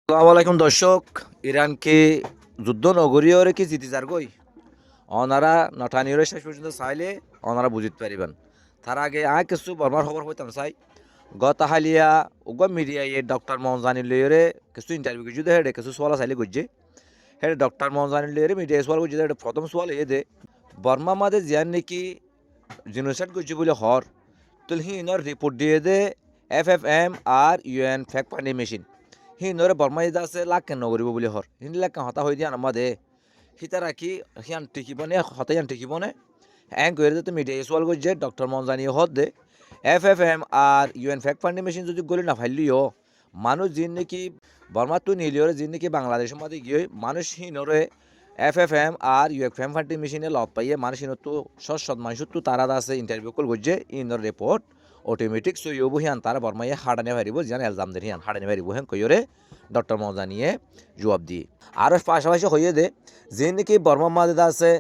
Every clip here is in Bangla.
আসসালামু আলাইকুম দর্শক। ইরানকে যুদ্ধ নগরীয়রে কি জিতি যার গই অনারা নটানিয়রে শেষ পর্যন্ত চাইলে অনারা বুঝিতে পারিবেন। তার আগে কিছু বর্মার খবর হইতাম চাই গত হালিয়া উগ মিডিয়া ডক্টর মহজানি লইরে কিছু ইন্টারভিউ কিছু হেডে কিছু সোয়ালা চাইলে গুজে হেডে ডক্টর মহজানি লইরে মিডিয়া সোয়াল গুজে হেডে প্রথম সোয়াল দে বর্মা মাঝে জিয়ান নাকি জিনোসাইড গুজে বলে হর তুল ইনর রিপোর্ট দিয়ে দে এফএফএম আর ইউএন ফ্যাক্ট ফাইন্ডিং মেশিন নরে বর্মাই আছে লাখ কেন নগরিব বুলি হর হিন লাখ হতা হই দিয়া নামা দে হিতা রাখি হিয়ান টিকিব নে হতাইয়ান টিকিব নে এং কইরে তো মিডিয়া সোয়াল গজে ডক্টর মনজানি হদ দে এফএফএম আর ইউএন ফ্যাক্ট ফাইন্ডিং মেশিন যদি গলি না ফাইলিও মানুষ যিন নাকি বর্মা তো নিলিওরে যিন নাকি বাংলাদেশের মধ্যে গিয়ে মানুষ হিনরে এফএফএম আর ইউএফএম ফাইন্ডিং মেশিনে লব পাইয়ে মানুষ হিনত তো সৎ মানুষ তো তারা আছে ইন্টারভিউ কল গজে ইনর রিপোর্ট অটোমেটিক সই হবো হিয়ান তারা বর্মাইয়ে হাডানে পারিব যেন এলজাম দেন হিয়ান হাডানে পারিব হেন কইরে ডক্টর মজানিয়ে জবাব দিয়ে আর পাশাপাশি হইয়ে দে যে নাকি বর্মা মাঝে আছে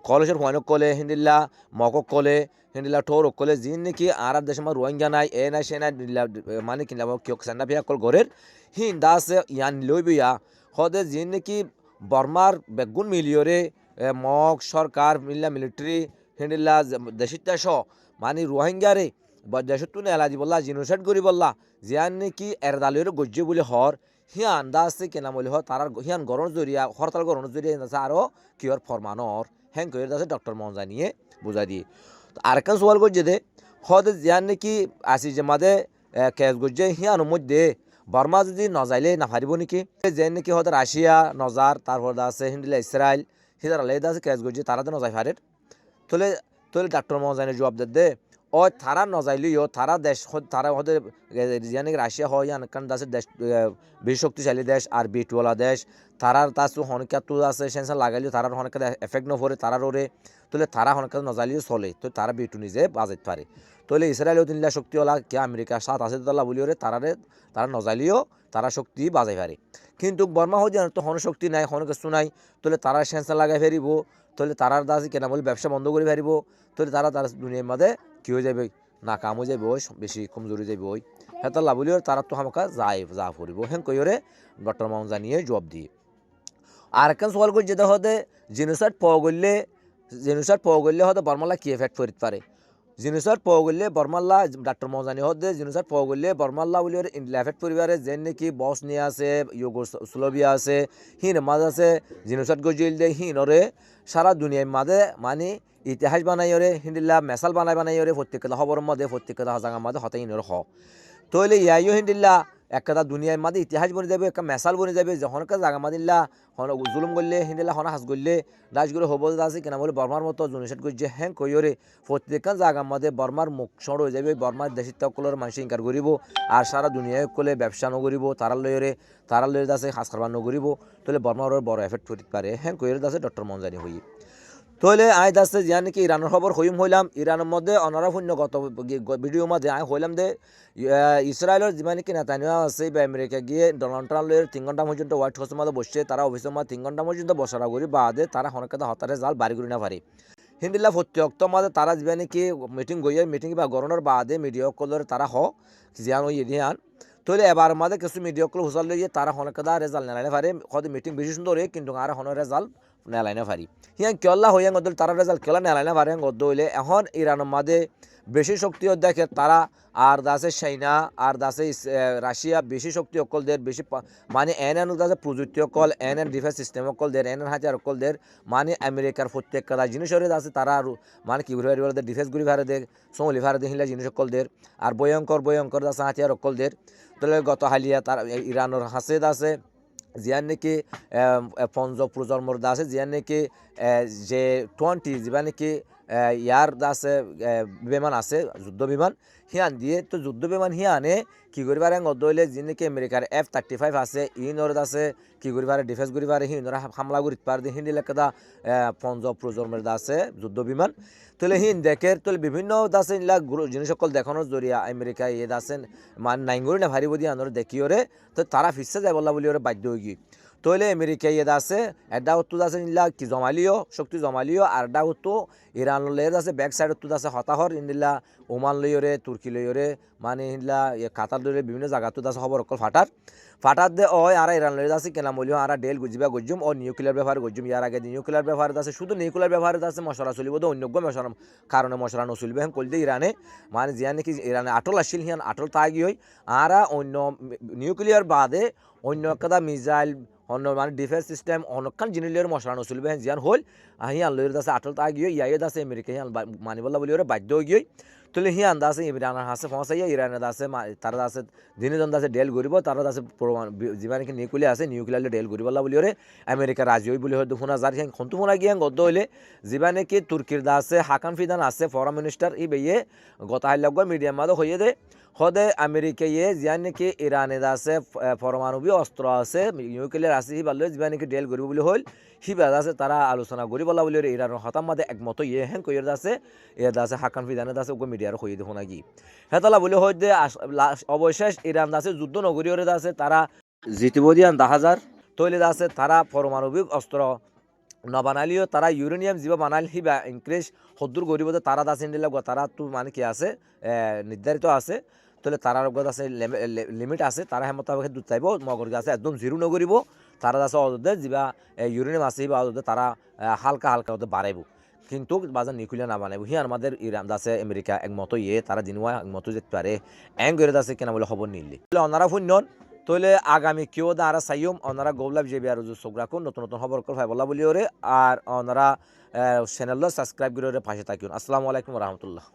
কলেজের ভয়ানক কলে হিন্দিল্লা মকক কলে হিন্দিল্লা ঠোর কলে যে নাকি আর দেশে আমার রোহিঙ্গা নাই এ নাই সে নাই মানে কিনা কিয়ক সেনা ভিয়া কল গরের হিন্দা আছে ইয়ান লই বিয়া হদে যে নাকি বর্মার বেগুন মিলিয়রে মগ সরকার মিল্লা মিলিটারি হিন্দিল্লা দেশিত্যাস মানে রোহিঙ্গারে দেশত্তু নেলা দি বললা জিনোসাইড করি বললা জিয়ান নাকি এরদালের গজ্জে বলে হর হিয়া আন্দা আছে কেনা বলে হর তার হিয়ান গরণ জরিয়া হরতাল গরণ জরিয়া আছে আরও কিয়র ফরমানর হ্যাং করে আছে ডক্টর মনজানিয়ে বুঝা দিয়ে আরেকখান সোয়াল গজ্জে দে হদ জিয়ান নাকি আসি যে মাদে কেস গজ্জে হিয়ানোর মধ্যে বর্মা যদি নজাইলে না পারিব নাকি যে নাকি হদ রাশিয়া নজার তারপর আছে হিন্দিলা ইসরায়েল হিদার আলাদা আছে কেস গজ্জে তারা তো নজাই পারে তোলে তোলে ডক্টর মহজানে জবাব দে ও তারা নজাইলিও তারা দেশ তারা ওদের জানি রাশিয়া হয় আনকান দেশের দেশ বেশি শক্তিশালী দেশ আর বিটওয়ালা দেশ তারার তার হনকা তো আছে সেন্সার লাগাইলেও তারার হনকা এফেক্ট নপরে তারার ওরে তোলে তারা হনকা নজাইলিও চলে তো তারা বিটু নিজে বাজাইতে পারে তোলে ইসরায়েলও তিনলা শক্তিওয়ালা কে আমেরিকা সাত আছে দল্লা বলি ওরে তারা নজাইলিও তারা শক্তি বাজাই পারে কিন্তু বর্মা হয়ে যায় তো হন শক্তি নাই হন কিছু নাই তোলে তারা সেন্সার লাগাই ফেরিব তোলে তারার দাস কেনা বলে ব্যবসা বন্ধ করে ফেরিব তোলে তারা দুনিয়ার মাঝে কী হয়ে যাবে না কাম হয়ে যাবে ওই বেশি কমজোরি যাবে ওই হ্যাঁ লাভলি তারা তো আমাকে যা ফুরিব হ্যাঁ কইরে ডক্টর মাউন জানিয়ে জবাব দিয়ে আর একখান সওয়াল করে যেতে হতে জিনিসট পাওয়া গেলে হয়তো বর্মাল্লা কি এফেক্ট করিতে পারে জিনিসট পাওয়া গেলে বর্মাল্লা ডাক্তার মজানি হতে জিনিসট পাওয়া গেলে বর্মাল্লা বলি এফেক্ট পরিবারে যে নাকি বস নিয়ে আছে ইউগোস্লাভিয়া আছে হিন মাঝ আছে জিনিসট গজিল দে হিনরে সারা দুনিয়ার মাঝে মানে ইতিহাস বানাই ওরে হিন্দিল্লা মেসাল বানাই ওরে প্রত্যেকটা খবরের মধ্যে প্রত্যেকটা হাজাঙার মধ্যে হতে ইনর হ তইলে ইয়াইও হিন্দিল্লা একটা দুনিয়ার মাঝে ইতিহাস বনে যাবে একটা মেসাল বনে যাবে যখনকার জাগা মাদিল্লা হন জুলুম করলে হিন্দিল্লা হনা হাস করলে রাজগুলো হব আছে কেনা বলে বর্মার মতো জুনিসেট করছে হ্যাঁ কইরে প্রত্যেকটা জায়গার মধ্যে বর্মার মুখ সড় হয়ে যাবে বর্মার দেশের তকলের মানুষ ইনকার করিব আর সারা দুনিয়ায় কলে ব্যবসা নগরিব তারা লয়ে আছে হাস খাবার নগরিব তাহলে বর্মার বড় এফেক্ট করতে পারে হ্যাঁ কইরে আছে ডক্টর মনজানি হই তইলে আয় দাসে জিয়া নাকি ইরানের খবর হইলাম ইরানের মধ্যে অনারা শূন্য গত ভিডিও মধ্যে আয় হইলাম দে ইসরায়েলের যিমান নাকি নেতানিয়া আছে বা আমেরিকা গিয়ে ডোনাল্ড ট্রাম্পের 3 ঘন্টা পর্যন্ত হোয়াইট হাউসের মধ্যে বসছে তারা অফিসের মধ্যে 3 ঘন্টা পর্যন্ত বসারা করি বাদে তারা হনকাতা হতারে জাল বাড়ি করি না পারে হিন্দিল্লা প্রত্যক্ত মাঝে তারা যিমান নাকি মিটিং গইয়ে মিটিং বা গরনের বাদে মিডিয়া কলরে তারা জিয়ান ওই ইডিয়ান তইলে এবার মাঝে কিছু মিডিয়া কল হুসাল লইয়ে তারা হনকাতা রেজাল্ট নেলাইনে পারে হয়তো মিটিং বেশি সুন্দর কিন্তু আর হন রেজাল্ট নেলাইনে পারি হিয়াং কেলা হইয়াং গদল তারা রেজাল্ট কেলা নেলাইনে পারে গদ হইলে এখন ইরানের মাঝে বেশি শক্তি দেখে তারা আর দাসে চাইনা আর দাসে রাশিয়া বেশি শক্তি অকলদের বেশি মানে এন দাসে প্রযুক্তি অকল এন ডিফেন্স সিস্টেম অকলদের এন হাতিয়ার অকলদের মানে আমেরিকার প্রত্যেক কাদা জিনিসের আছে তারা আর মানে কি ঘুরে বলদের ডিফেন্স ঘুরি ভারে দেখ সোমলি ভারে দেখিলা জিনিস অকলদের আর ভয়ঙ্কর দাসে হাতিয়ার অকলদের তাহলে গত হালিয়া তার ইরানের হাসেদ আছে জিয়ান নাকি পঞ্জ প্রজন্মর আছে জিয়ান নাকি যে 20 যিবা নাকি ইয়ার আছে বিমান আছে যুদ্ধ বিমান হিয়ান দিয়ে তো যুদ্ধ বিমান হিয়ানে কি করিবার গদ হইলে যি নাকি আমেরিকার F-35 আছে ইনর আছে কি করিবার ডিফেন্স করিবার হিনরা হামলা করিতে পারে হিন্দি লেখা পঞ্জ প্রজন্মের আছে যুদ্ধ বিমান তাহলে হিন দেখের তাহলে বিভিন্ন দাসে ইলা জিনিস সকল দেখানোর জরিয়া আমেরিকা আছেন মান নাইঙ্গুরি না ভারিব দিয়ে আনর দেখিওরে তো তারা ফিরছে যায় বললা বলি ওরে বাধ্য হয়ে গিয়ে তইলে আমেরিকা ইয়ে আছে এটা উত্তর আছে ইনলা কি জমালিও শক্তি জমালিও আর এটা উত্তর ইরান লের আছে ব্যাক সাইড উত্তর আছে হতাহর ইনলা ওমান লইরে তুর্কি লইরে মানে ইনলা কাতার লইরে বিভিন্ন জায়গা তো আছে খবর অকল ফাটার দে ওই আর ইরান লইরে আছে কেনা মলিও আর ডেল গুজিবা গজুম ও নিউক্লিয়ার ব্যবহার গজুম ইয়ার আগে নিউক্লিয়ার ব্যবহার আছে শুধু নিউক্লিয়ার ব্যবহার আছে মশলা চলিব তো অন্য মশলা কারণে মশলা নচলবে হেন কলদে ইরানে মানে জিয়া নাকি ইরানে আটল আসছিল হিয়ান আটল তাগি হই আর অন্য নিউক্লিয়ার বাদে অন্য একটা মিসাইল অন্য মানে ডিফেন্স সিস্টেম অনেকখান জিনিসের মশলা নচলবে হেন জিয়ান হল হিয়ান লইরে আছে আটল তাগি হই ইয়াইয়ে আছে আমেরিকা হিয়ান মানিবল্লা বলি ওরে বাধ্য গিয়ে তুলে হিয়ান আছে ইরানের হাসে পৌঁছাইয়া ইরানের আছে তারা আছে দিনজন আছে ডেল ঘুরিব তারা আছে যিমান কি নিউক্লিয়ার আছে নিউক্লিয়ার ডেল ঘুরিবলা বলি ওরে আমেরিকা রাজি হই বলি হয়তো শুনা যার হিয়ান খন্তু শুনা গিয়া গদ্দ হইলে যিমানে কি তুর্কির দা আছে হাকান ফিদান আছে ফরেন মিনিস্টার ই বেয়ে গত হাইলাগ মিডিয়াম মাদক হইয়ে দে হদে আমেরিকায়ে যিমান নাকি ইরানে আছে পরমাণবিক অস্ত্র আছে নিউক্লিয়ার আছে সি ভালো যিমান নাকি ডেল ঘুরিব বলি হল সি বাদ আছে তারা আলোচনা করিবলা বলি ইরানের হতাম মাদে একমত ইয়ে হেন কইর আছে এর আছে হাকান ফিদানে আছে ওগো মিডিয়ার হইয়ে দেখো নাকি হেতলা বলি হয় যে অবশেষ ইরান আছে যুদ্ধ নগরীয়রে আছে তারা জিতিব দিয়ান 10,000 তৈলে আছে তারা পরমাণবিক অস্ত্র নবানালিও তারা ইউরেনিয়াম জীব বানাল হিবা ইনক্রিজ সদ্দুর গরিব তারা আছে ইন্ডিয়া তারা তো মানে কি আছে নির্ধারিত আছে তাহলে তারার আছে লিমিট আছে তারা হেমতাবে দুধ চাইব মগর আছে একদম জিরো নগরিব তারা আছে অযোধ্যা যা ইউরেনিয়াম আছে বা অযোধ্যা তারা হালকা হালকা হতে বাড়াইব কিন্তু বাজার নিউক্লিয়ার না বানাইব হি আমাদের ইরান আছে আমেরিকা একমত ইয়ে তারা দিনুয়া একমত যেতে পারে এং করে আছে কেনা বলে খবর নিলি অনারা শুনন তইলে আগামী কেউ আর চাইম ওনারা গৌলাভ যে বিয়ার চোখ রাখুন নতুন নতুন খবর ভাই বলা বলি ওরে আর ওনারা চ্যানেল সাবস্ক্রাইব করে পাশে থাকুন আসসালামু আলাইকুম রহমতুল্লাহ।